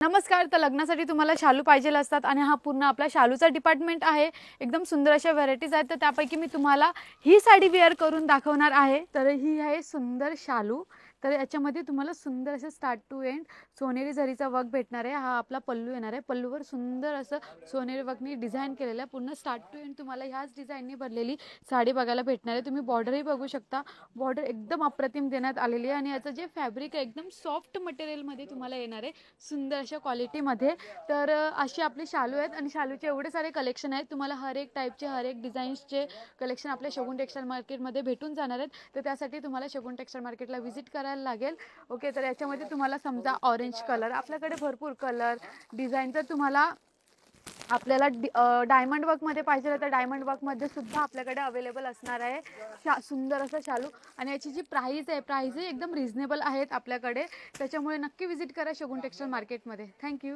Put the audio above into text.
नमस्कार. तर लग्नासाठी तुम्हाला शालू पाहिजे असतात आणि हा पूर्ण आपला शालूचा डिपार्टमेंट आहे. एकदम सुंदर अशा व्हरायटीज आहेत. तर त्यापैकी मी तुम्हाला ही साडी वेअर करून दाखवणार आहे. तर ही आहे सुंदर शालू. तर याच्यामध्ये तुम्हाला सुंदर असं स्टार्ट टू एंड सोनेरी जरीचा वर्क भेटणार आहे. हा आपला पल्लू येणार आहे. पल्लूवर सुंदर असं सोनेरी वर्कनी डिझाईन केलेलं आहे. पूर्ण स्टार्ट टू एंड तुम्हाला ह्याच डिझाईननी भरलेली साडी बघायला भेटणार आहे. तुम्ही बॉर्डरही बघू शकता. बॉर्डर एकदम अप्रतिम देण्यात आलेली आहे आणि याचं जे फॅब्रिक आहे एकदम सॉफ्ट मटेरियलमध्ये तुम्हाला येणार आहे, सुंदर अशा क्वालिटीमध्ये. तर अशी आपली शालू आहेत आणि शालूचे एवढे सारे कलेक्शन आहेत. तुम्हाला हर एक टाईपचे हर एक डिझाईन्सचे कलेक्शन आपल्या शगुन टेक्सटाईल मार्केटमध्ये भेटून जाणार आहेत. तर त्यासाठी तुम्हाला शगुन टेक्सटाईल मार्केटला व्हिजिट करायला लागेल. ओके, तर याच्यामध्ये तुम्हाला समजा ऑरेंज कलर, आपल्याकडे भरपूर कलर डिझाईन. तर तुम्हाला आपल्याला डायमंड वर्कमध्ये पाहिजे तर डायमंड वर्कमध्ये सुद्धा आपल्याकडे अवेलेबल असणार आहे सुंदर असं शालू. आणि याची जी प्राईजही एकदम रिझनेबल आहेत आपल्याकडे. त्याच्यामुळे नक्की व्हिजिट करा शगुन टेक्सटाईल मार्केटमध्ये. थँक्यू.